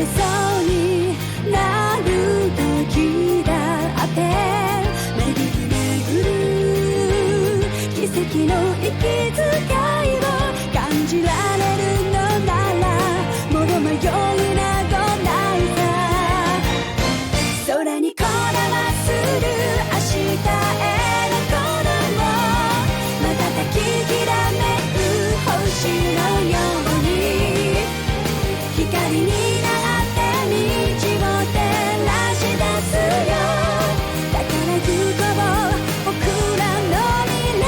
れそうになる時だって巡る巡る奇跡の息遣いを感じられるのならもう迷いなどないさ空にこだまする明日への鼓動瞬ききらめく星のように光になって道を照らし出すよだから行こう僕らの未来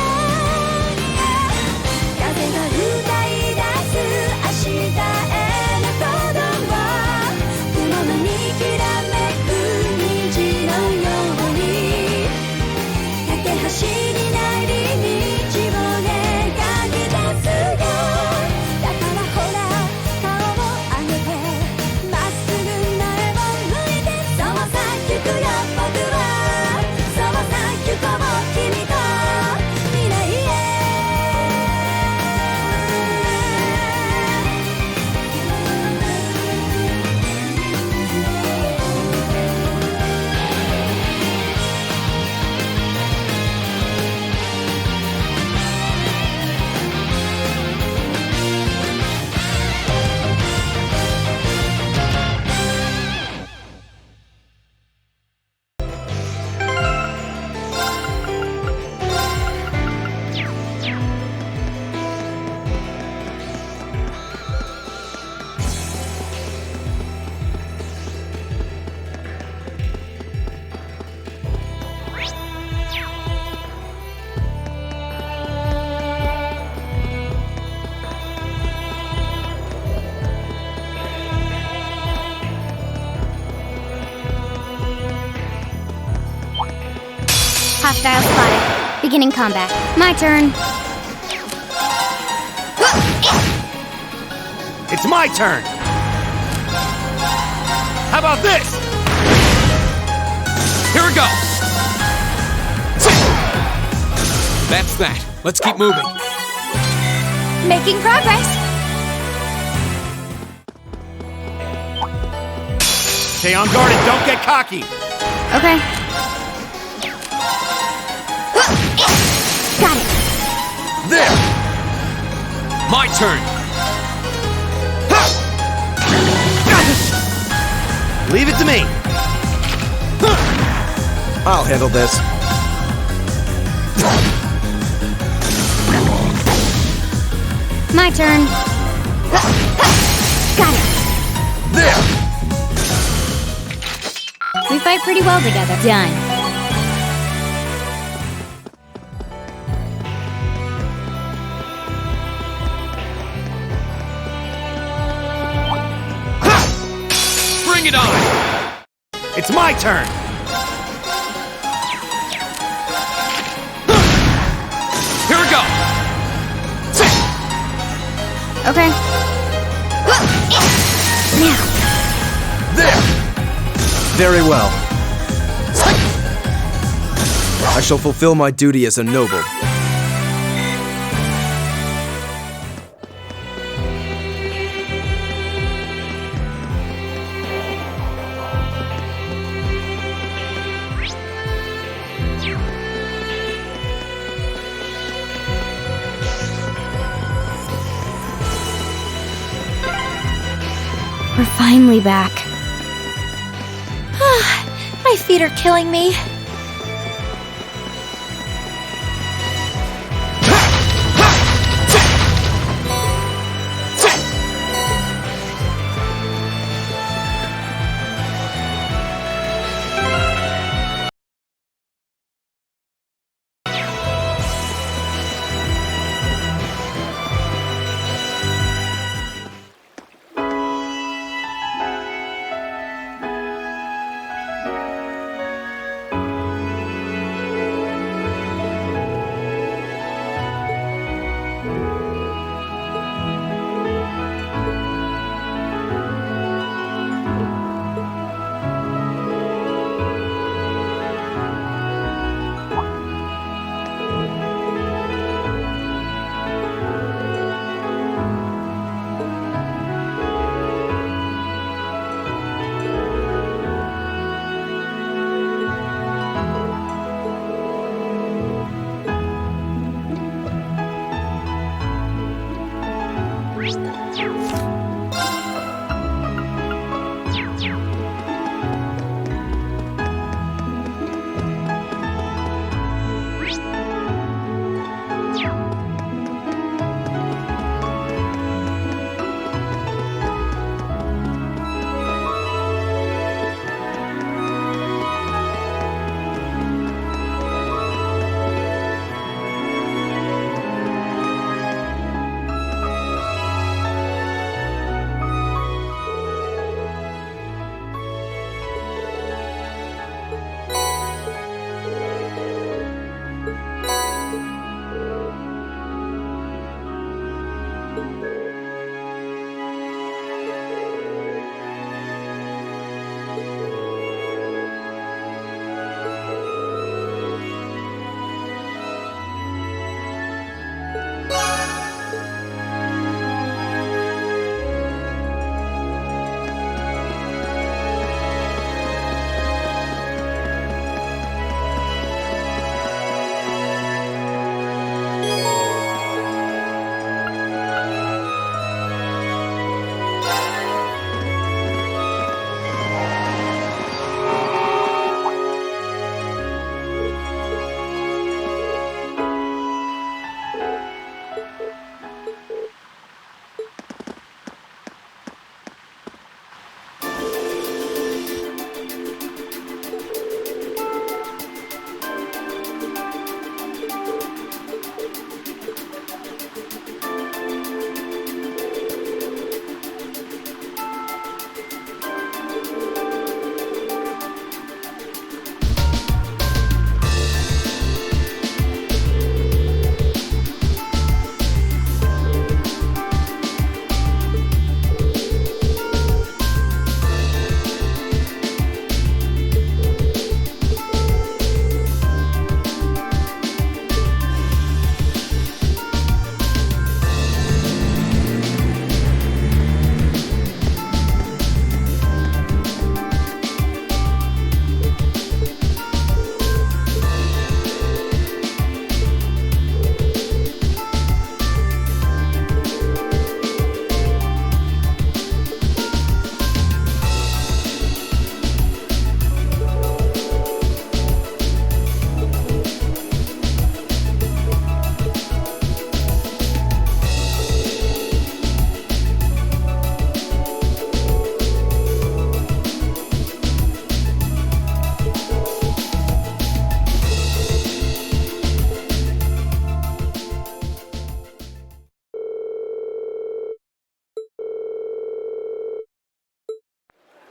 へ風が歌い出す明日への鼓動雲のにきらめく虹のように架け橋になり道を描き出すよだからほら顔を上げてまっすぐ前を向いてそうさ行くよ僕はそうさ行こう君と未来へHostile spotted. Beginning combat. My turn. It's my turn! How about this? Here we go! That's that. Let's keep moving. Making progress. Stay on guard and don't get cocky! Okay. Got it. There! My turn! Leave it to me! I'll handle this. My turn. Got it. There! We fight pretty well together. Done. Bring it on! It's my turn! Here we go! Okay. Now. There! Very well. I shall fulfill my duty as a noble. We're finally back. My feet are killing me.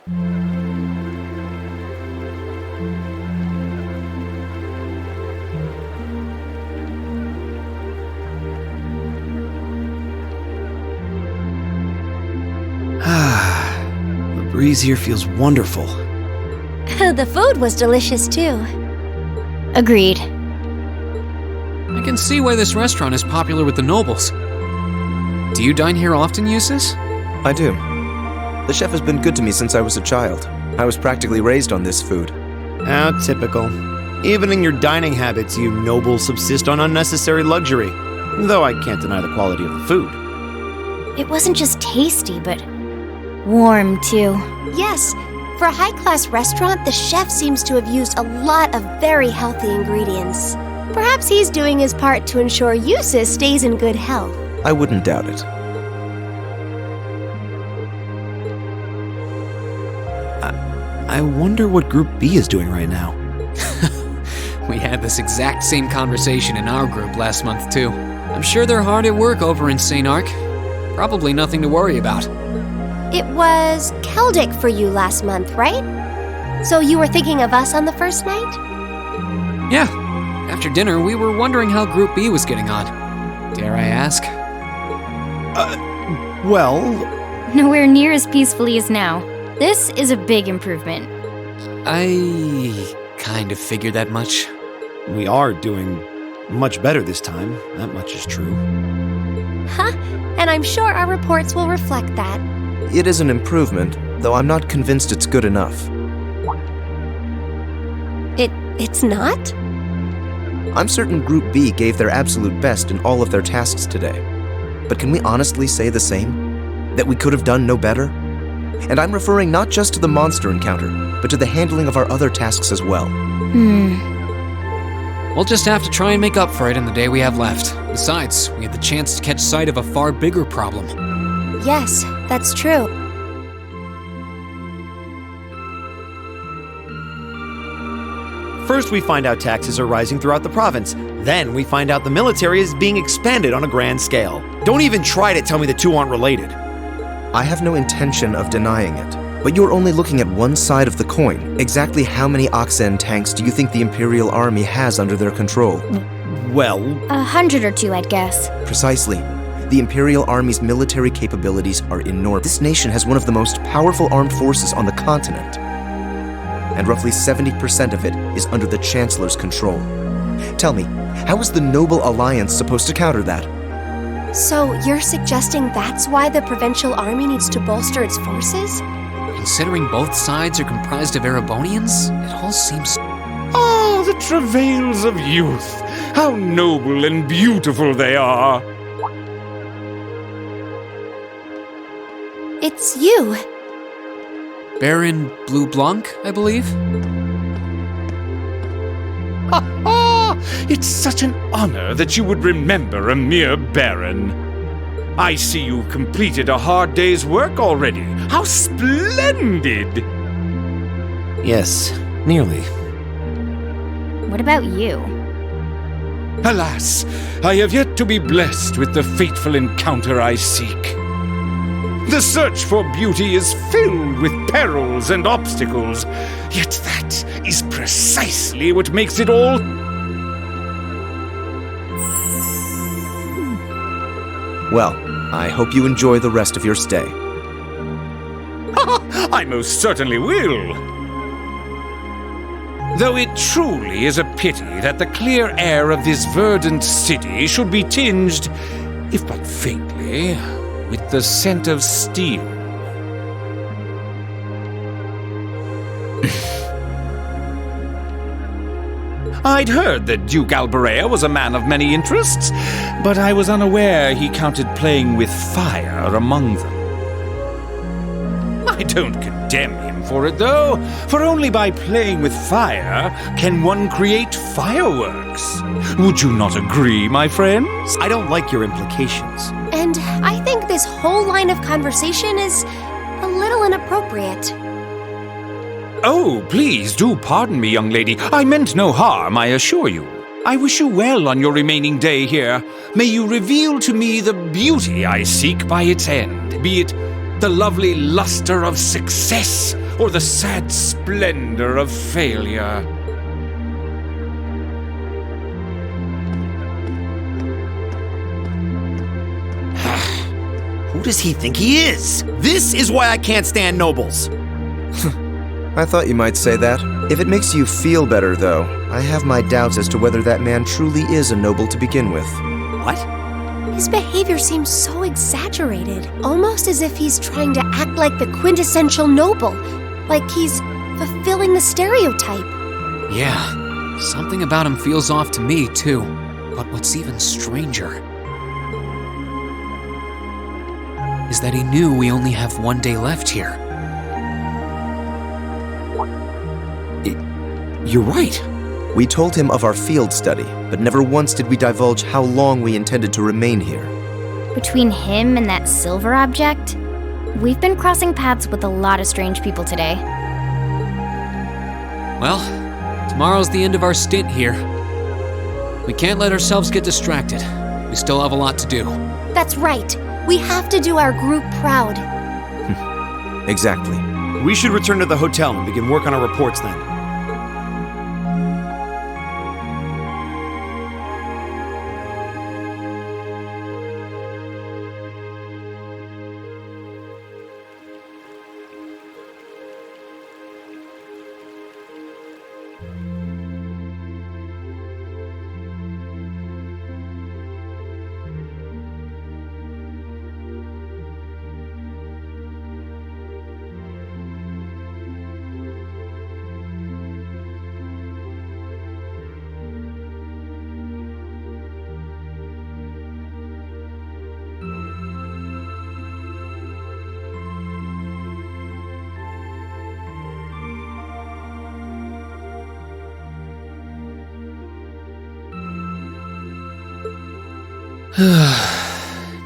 The breeze here feels wonderful. The food was delicious too. Agreed. I can see why this restaurant is popular with the nobles. Do you dine here often, Eustace? I do. The chef has been good to me since I was a child. I was practically raised on this food. How typical. Even in your dining habits, you nobles subsist on unnecessary luxury. Though I can't deny the quality of the food. It wasn't just tasty, but warm too. Yes, for a high-class restaurant, the chef seems to have used a lot of very healthy ingredients. Perhaps he's doing his part to ensure Eustace stays in good health. I wouldn't doubt it. I wonder what Group B is doing right now. We had this exact same conversation in our group last month, too. I'm sure they're hard at work over in St. Arc. Probably nothing to worry about. It was Celtic for you last month, right? So you were thinking of us on the first night? Yeah. After dinner, we were wondering how Group B was getting on. Dare I ask? Well, Nowhere near as peacefully as now. This is a big improvement. I kind of figured that much. we are doing much better this time. That much is true. Huh? And I'm sure our reports will reflect that. It is an improvement, though I'm not convinced it's good enough. It's not? I'm certain Group B gave their absolute best in all of their tasks today. But can we honestly say the same? That we could have done no better? And I'm referring not just to the monster encounter, but to the handling of our other tasks as well. We'll just have to try and make up for it in the day we have left. Besides, we had the chance to catch sight of a far bigger problem. Yes, that's true. First, we find out taxes are rising throughout the province. Then, we find out the military is being expanded on a grand scale. Don't even try to tell me the two aren't related. I have no intention of denying it, but you're only looking at one side of the coin. Exactly how many Oxen tanks do you think the Imperial Army has under their control? Well, 100 or 2, I'd guess. Precisely. The Imperial Army's military capabilities are enormous. This nation has one of the most powerful armed forces on the continent. And roughly 70% of it is under the Chancellor's control. Tell me, how is the Noble Alliance supposed to counter that? So you're suggesting that's why the provincial army needs to bolster its forces? Considering both sides are comprised of Erebonians, it all seems... Ah, the travails of youth! How noble and beautiful they are! It's you. Baron Blue Blanc, I believe? Ha ha! It's such an honor that you would remember a mere baron. I see you've completed a hard day's work already. How splendid! yes, nearly. What about you? Alas, I have yet to be blessed with the fateful encounter I seek. The search for beauty is filled with perils and obstacles, yet that is precisely what makes it all... Well, I hope you enjoy the rest of your stay. I most certainly will. Though it truly is a pity that the clear air of this verdant city should be tinged, if but faintly, with the scent of steel. I'd heard that Duke Alberea was a man of many interests, but I was unaware he counted playing with fire among them. I don't condemn him for it, though, for only by playing with fire can one create fireworks. Would you not agree, my friends? I don't like your implications. And I think this whole line of conversation is a little inappropriate. Oh, please do pardon me, young lady. I meant no harm, I assure you. I wish you well on your remaining day here. May you reveal to me the beauty I seek by its end, be it the lovely luster of success or the sad splendor of failure. Who does he think he is? This is why I can't stand nobles. I thought you might say that. If it makes you feel better, though, I have my doubts as to whether that man truly is a noble to begin with. What? His behavior seems so exaggerated, almost as if he's trying to act like the quintessential noble, like he's fulfilling the stereotype. Yeah, something about him feels off to me, too. But what's even stranger is that he knew we only have one day left here. You're right. We told him of our field study, but never once did we divulge how long we intended to remain here. Between him and that silver object, we've been crossing paths with a lot of strange people today. Well, tomorrow's the end of our stint here. We can't let ourselves get distracted. We still have a lot to do. That's right. We have to do our group proud. Exactly. We should return to the hotel and begin work on our reports then.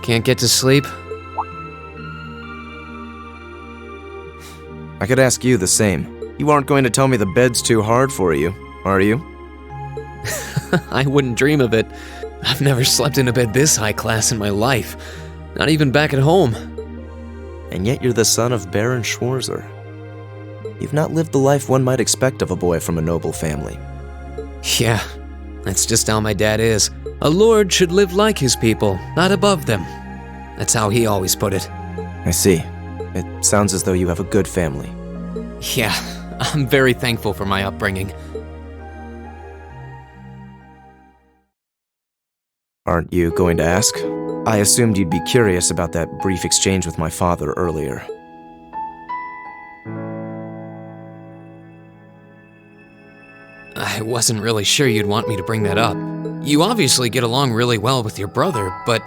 Can't get to sleep? I could ask you the same. You aren't going to tell me the bed's too hard for you, are you? I wouldn't dream of it. I've never slept in a bed this high class in my life. Not even back at home. And yet you're the son of Baron Schwarzer. You've not lived the life one might expect of a boy from a noble family. Yeah, that's just how my dad is. A lord should live like his people, not above them. That's how he always put it. I see. It sounds as though you have a good family. Yeah, I'm very thankful for my upbringing. Aren't you going to ask? I assumed you'd be curious about that brief exchange with my father earlier. I wasn't really sure you'd want me to bring that up. You obviously get along really well with your brother, but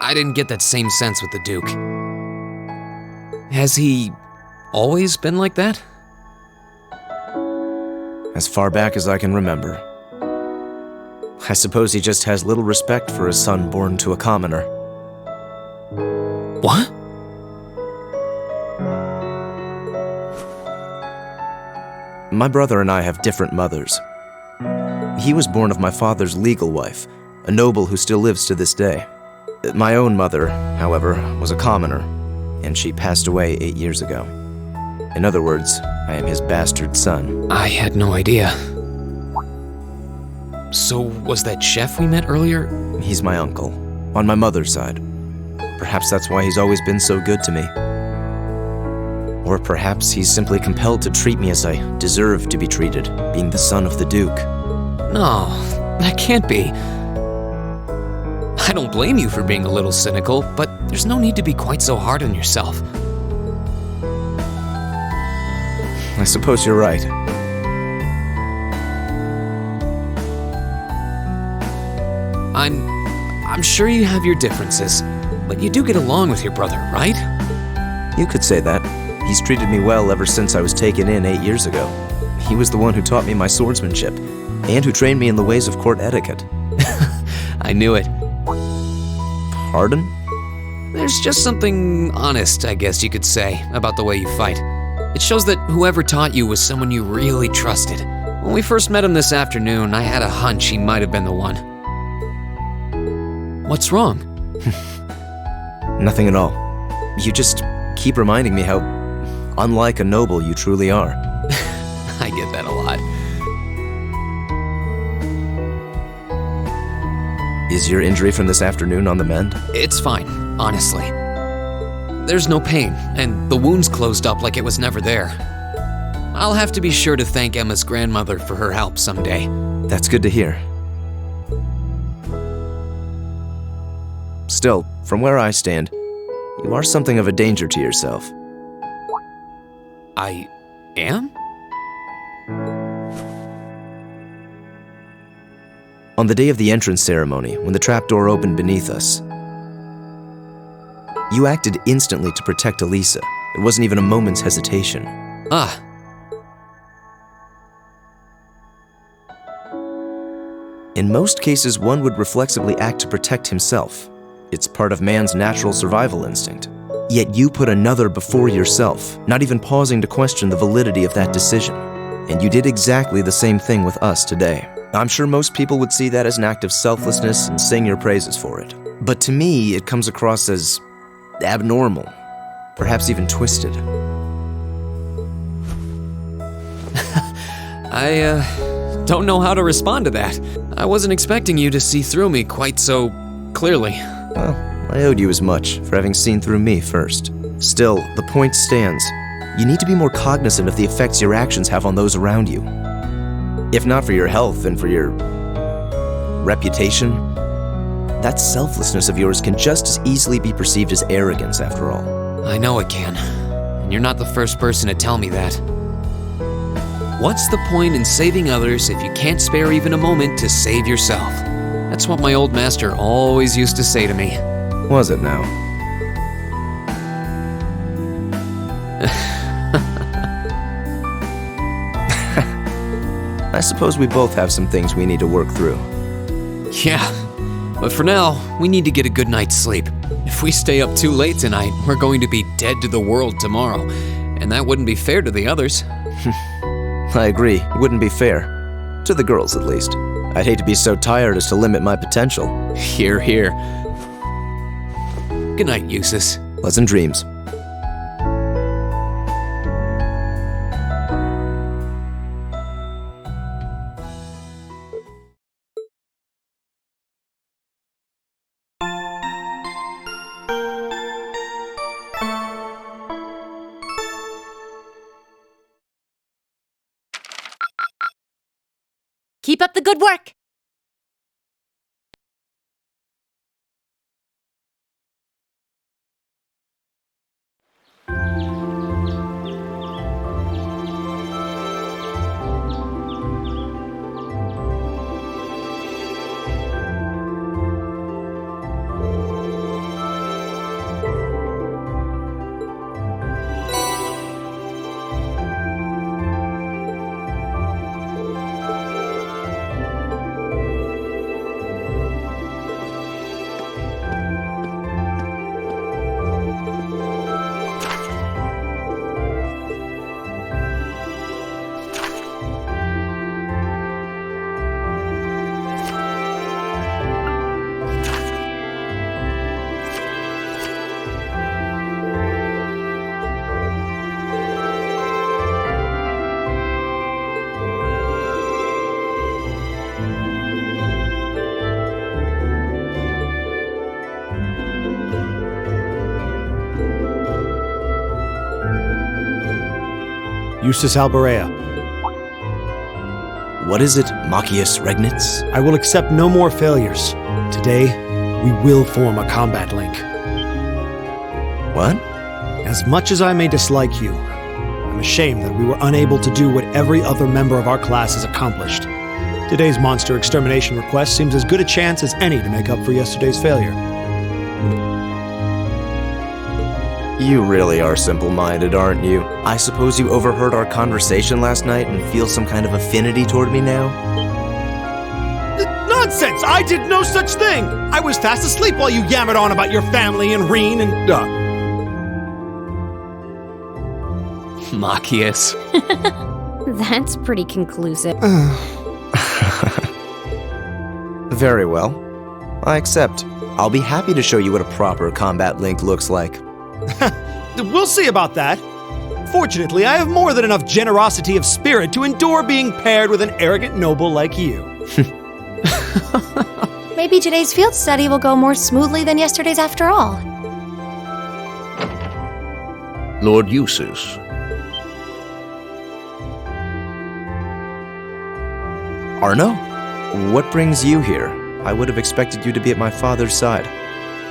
I didn't get that same sense with the Duke. Has he always been like that? As far back as I can remember. I suppose he just has little respect for a son born to a commoner. What? My brother and I have different mothers. He was born of my father's legal wife, a noble who still lives to this day. My own mother, however, was a commoner, and she passed away 8 years ago. In other words, I am his bastard son. I had no idea. So, was that chef we met earlier? He's my uncle, on my mother's side. Perhaps that's why he's always been so good to me. Or perhaps he's simply compelled to treat me as I deserve to be treated, being the son of the Duke. No, that can't be. I don't blame you for being a little cynical, but there's no need to be quite so hard on yourself. I suppose you're right. I'm sure you have your differences, but you do get along with your brother, right? You could say that. He's treated me well ever since I was taken in 8 years ago. He was the one who taught me my swordsmanship, and who trained me in the ways of court etiquette. I knew it. Pardon? There's just something honest, I guess you could say, about the way you fight. It shows that whoever taught you was someone you really trusted. When we first met him this afternoon, I had a hunch he might have been the one. What's wrong? Nothing at all. You just keep reminding me how unlike a noble you truly are. I get that a lot. Is your injury from this afternoon on the mend? It's fine, honestly. There's no pain, and the wound's closed up like it was never there. I'll have to be sure to thank Emma's grandmother for her help someday. That's good to hear. Still, from where I stand, you are something of a danger to yourself. I am? On the day of the entrance ceremony, when the trapdoor opened beneath us, you acted instantly to protect Elisa. It wasn't even a moment's hesitation. Ah. In most cases, one would reflexively act to protect himself. It's part of man's natural survival instinct. Yet you put another before yourself, not even pausing to question the validity of that decision. And you did exactly the same thing with us today. I'm sure most people would see that as an act of selflessness and sing your praises for it. But to me, it comes across as abnormal, perhaps even twisted. I don't know how to respond to that. I wasn't expecting you to see through me quite so clearly. Well, I owed you as much for having seen through me first. Still, the point stands. You need to be more cognizant of the effects your actions have on those around you. If not for your health and for your reputation, that selflessness of yours can just as easily be perceived as arrogance, after all. I know it can, and you're not the first person to tell me that. What's the point in saving others if you can't spare even a moment to save yourself? That's what my old master always used to say to me. Was it now? I suppose we both have some things we need to work through. Yeah, but for now, we need to get a good night's sleep. If we stay up too late tonight, we're going to be dead to the world tomorrow, and that wouldn't be fair to the others. I agree, it wouldn't be fair. To the girls, at least. I'd hate to be so tired as to limit my potential. Hear, hear. Good night, Eustace. Pleasant dreams. Keep up the good work! Eustace Alborea. What is it, Machius Regnitz? I will accept no more failures. Today, we will form a combat link. What? As much as I may dislike you, I'm ashamed that we were unable to do what every other member of our class has accomplished. Today's monster extermination request seems as good a chance as any to make up for yesterday's failure. You really are simple-minded, aren't you? I suppose you overheard our conversation last night and feel some kind of affinity toward me now? Nonsense! I did no such thing! I was fast asleep while you yammered on about your family and Reen and... Machius. That's pretty conclusive. Very well. I accept. I'll be happy to show you what a proper combat link looks like. We'll see about that. Fortunately, I have more than enough generosity of spirit to endure being paired with an arrogant noble like you. Maybe today's field study will go more smoothly than yesterday's after all. Lord Eustace. Arno? What brings you here? I would have expected you to be at my father's side.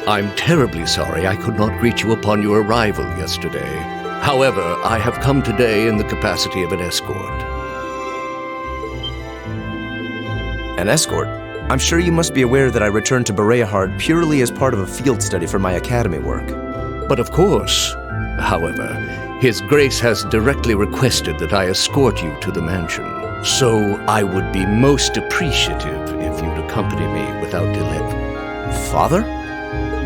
I'm terribly sorry I could not greet you upon your arrival yesterday. However, I have come today in the capacity of an escort. An escort? I'm sure you must be aware that I returned to Bereahard purely as part of a field study for my academy work. But of course, however, His Grace has directly requested that I escort you to the mansion. So I would be most appreciative if you'd accompany me without delay. Father?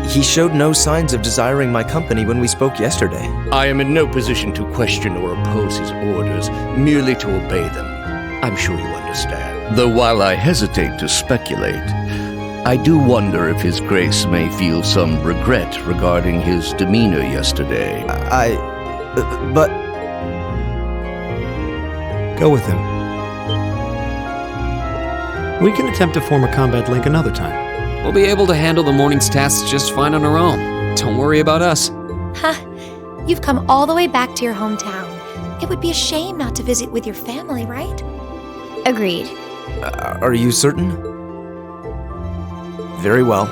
He showed no signs of desiring my company when we spoke yesterday. I am in no position to question or oppose his orders, merely to obey them. I'm sure you understand. Though while I hesitate to speculate, I do wonder if His Grace may feel some regret regarding his demeanor yesterday. But... Go with him. We can attempt to form a combat link another time. We'll be able to handle the morning's tasks just fine on our own. Don't worry about us. Huh. You've come all the way back to your hometown. It would be a shame not to visit with your family, right? Agreed. Are you certain? Very well.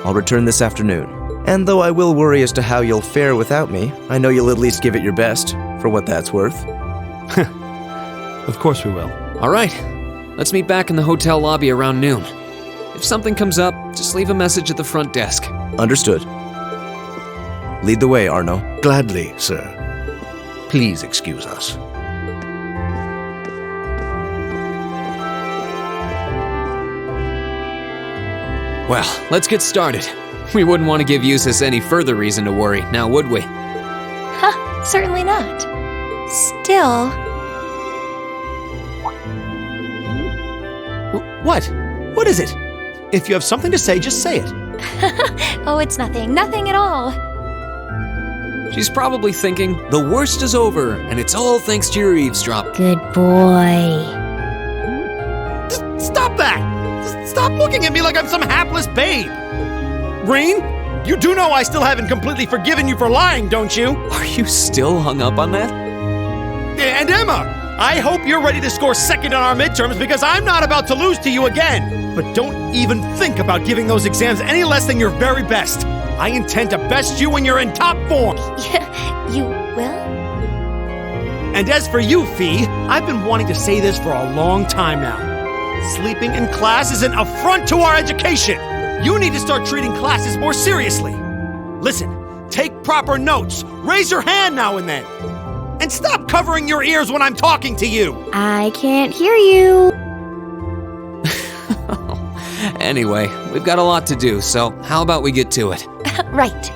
I'll return this afternoon. And though I will worry as to how you'll fare without me, I know you'll at least give it your best, for what that's worth. Of course we will. All right. Let's meet back in the hotel lobby around noon. If something comes up, just leave a message at the front desk. Understood. Lead the way, Arno. Gladly, sir. Please excuse us. Well, let's get started. We wouldn't want to give Eustace any further reason to worry, now would we? Huh, certainly not. Still... What? What is it? If you have something to say, just say it. Oh, it's nothing. Nothing at all. She's probably thinking, the worst is over, and it's all thanks to your eavesdrop. Good boy. Stop that! Stop looking at me like I'm some hapless babe! Rain, you do know I still haven't completely forgiven you for lying, don't you? Are you still hung up on that? And Emma, I hope you're ready to score second on our midterms because I'm not about to lose to you again. But don't even think about giving those exams any less than your very best. I intend to best you when you're in top form. Yeah, you will? And as for you, Fee, I've been wanting to say this for a long time now. Sleeping in class is an affront to our education. You need to start treating classes more seriously. Listen, take proper notes. Raise your hand now and then. And stop covering your ears when I'm talking to you. I can't hear you. Anyway, we've got a lot to do, so how about we get to it? Right.